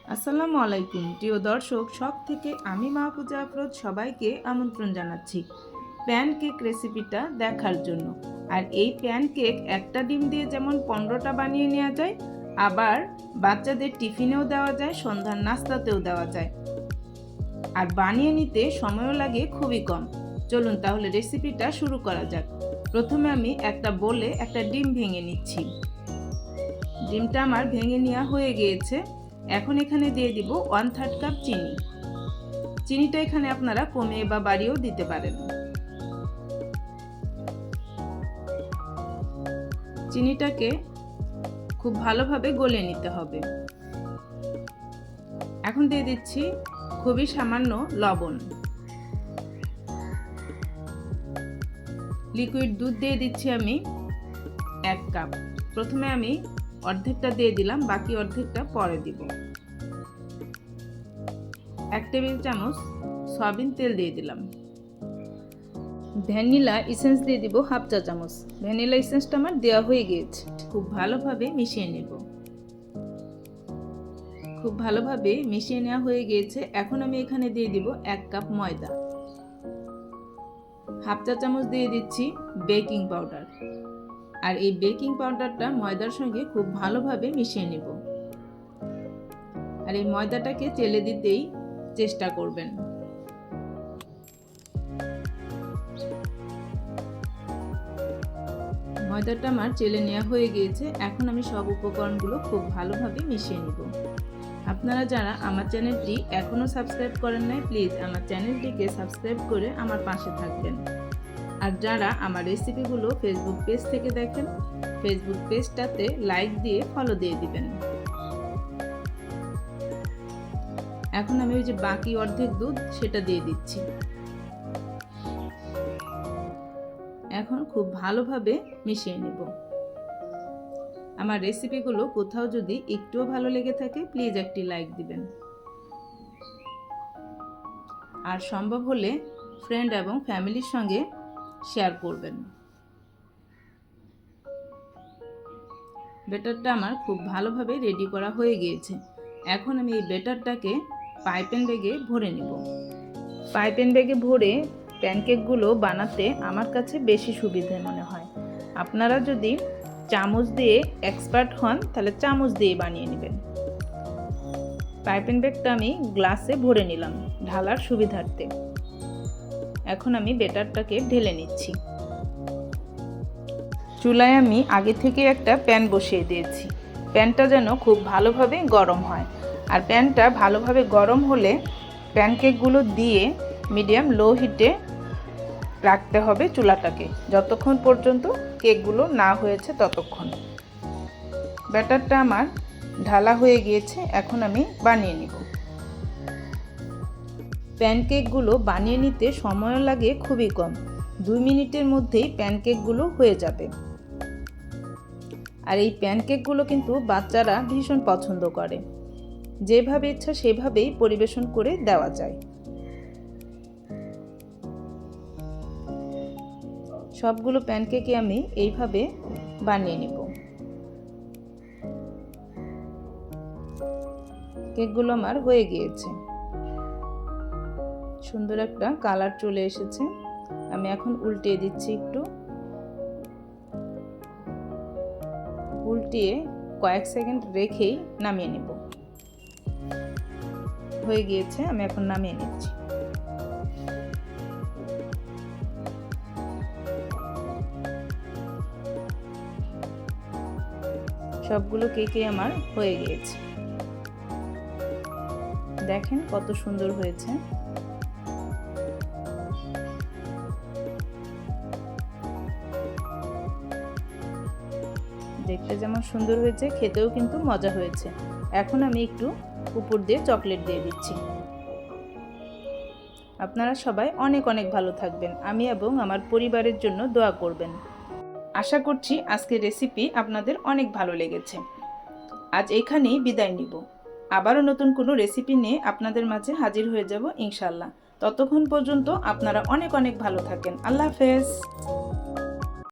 আসসালামু আলাইকুম প্রিয় দর্শক, শখ থেকে আমি মাহফুজা আফরোজ সবাইকে আমন্ত্রণ জানাচ্ছি প্যানকেক রেসিপিটা দেখার জন্য। আর এই প্যানকেক একটা ডিম দিয়ে যেমন 15টা বানিয়ে নেওয়া যায়, আবার বাচ্চাদের টিফিনেও দেওয়া যায়, সন্ধ্যার নাস্তাতেও দেওয়া যায়, আর বানিয়ে নিতে সময়ও লাগে খুবই কম। চলুন তাহলে রেসিপিটা শুরু করা যাক। প্রথমে আমি একটা বোলে একটা ডিম ভেঙে নিচ্ছি। ডিমটা আমার ভেঙে নেওয়া হয়ে গিয়েছে। এখন এখানে দিয়ে দিব 1/3 কাপ চিনি। চিনিটা এখানে আপনারা কমিয়ে বা বাড়িয়েও দিতে পারেন। চিনিটাকে খুব ভালোভাবে গলে নিতে হবে। এখন দিয়ে দিচ্ছি খুবই সামান্য লবণ। লিকুইড দুধ দিয়ে দিচ্ছি আমি 1 কাপ। প্রথমে আমি অর্ধেকটা দিয়ে দিলাম, বাকি অর্ধেকটা পরে দিব। 1 টেবিল চামচ সয়াবিন তেল দিয়ে দিলাম। ভ্যানিলা এসেন্স দিয়ে দিব 1/2 চা চামচ। ভ্যানিলা এসেন্সটা আমার দেওয়া হয়ে গিয়েছে। খুব ভালোভাবে মিশিয়ে নেব। খুব ভালোভাবে মিশিয়ে নেওয়া হয়ে গিয়েছে। এখন আমি এখানে দিয়ে দিব 1 কাপ ময়দা। 1/2 চা চামচ দিয়ে দিচ্ছি বেকিং পাউডার। আর এই বেকিং পাউডারটা ময়দার সঙ্গে খুব ভালোভাবে মিশিয়ে নেব। আর এই ময়দাটাকে চেলে দিতেই চেষ্টা করবেন। ময়দাটা আমার চেলে নেওয়া হয়ে গিয়েছে। এখন আমি সব উপকরণগুলো খুব ভালোভাবে মিশিয়ে নেব। আপনারা যারা আমার চ্যানেলটি এখনও সাবস্ক্রাইব করেন নাই, প্লিজ আমার চ্যানেলটিকে সাবস্ক্রাইব করে আমার পাশে থাকবেন। আর যারা আমার রেসিপিগুলো ফেসবুক পেজ থেকে দেখেন, ফেসবুক পেজটাতে লাইক দিয়ে ফলো দিয়ে দিবেন। এখন আমি ওই যে বাকি অর্ধেক দুধ সেটা দিয়ে দিচ্ছি। এখন খুব ভালোভাবে মিশিয়ে নেব। আমার রেসিপিগুলো কোথাও যদি একটুও ভালো লেগে থাকে, প্লিজ একটি লাইক দিবেন। আর সম্ভব হলে ফ্রেন্ড এবং ফ্যামিলির সঙ্গে শেয়ার করবেন। ব্যাটারটা আমার খুব ভালোভাবে রেডি করা হয়ে গিয়েছে। এখন আমি এই ব্যাটারটাকে পাইপিং ব্যাগে ভরে নেব। পাইপিং ব্যাগে ভরে প্যানকেকগুলো বানাতে আমার কাছে বেশি সুবিধা মনে হয়। আপনারা যদি চামচ দিয়ে এক্সপার্ট হন তাহলে চামচ দিয়ে বানিয়ে নেবেন। পাইপিং ব্যাগটা আমি গ্লাসে ভরে নিলাম ঢালার সুবিধার্থে। এখন আমি ব্যাটারটাকে ঢেলে নিচ্ছি। চুলায় আমি আগে থেকে একটা প্যান বসিয়ে দিয়েছি। প্যানটা যেন খুব ভালোভাবে গরম হয়। আর প্যানটা ভালোভাবে গরম হলে প্যানকেকগুলো দিয়ে মিডিয়াম লো হিটে রাখতে হবে চুলাটাকে, যতক্ষণ পর্যন্ত কেকগুলো না হয়েছে ততক্ষণ। ব্যাটারটা আমার ঢালা হয়ে গিয়েছে। এখন আমি বানিয়ে নিব। প্যানকেকগুলো বানিয়ে নিতে সময় লাগে খুবই কম। 2 মিনিটের মধ্যেই প্যানকেকগুলো হয়ে যাবে। আর এই প্যানকেকগুলো কিন্তু বাচ্চারা ভীষণ পছন্দ করে। যেভাবে ইচ্ছা সেভাবেই পরিবেশন করে দেওয়া যায়। সবগুলো প্যানকেকই আমি এইভাবে বানিয়ে নেব। কেকগুলো আমার হয়ে গিয়েছে। সুন্দর একটা কালার চলে এসেছে। আমি এখন উল্টিয়ে দিচ্ছি একটু। উল্টিয়ে কয়েক সেকেন্ড রেখেই নামিয়ে নেব। হয়ে গিয়েছে, আমি এখন নামিয়ে নিচ্ছি। সবগুলো কেকই আমার হয়ে গিয়েছে। দেখেন কত সুন্দর হয়েছে। দেখতে যেমন সুন্দর হয়েছে, খেতেও কিন্তু মজা হয়েছে। এখন আমি একটু উপর দিয়ে চকলেট দিয়ে দিচ্ছি। আপনারা সবাই অনেক অনেক ভালো থাকবেন। আমি এবং আমার পরিবারের জন্য দোয়া করবেন। আশা করছি আজকের রেসিপি আপনাদের অনেক ভালো লেগেছে। আজ এখানেই বিদায় নিব। আবারও নতুন কোনো রেসিপি নিয়ে আপনাদের মাঝে হাজির হয়ে যাব ইনশাআল্লাহ। ততক্ষণ পর্যন্ত আপনারা অনেক অনেক ভালো থাকেন। আল্লাহ হাফেজ।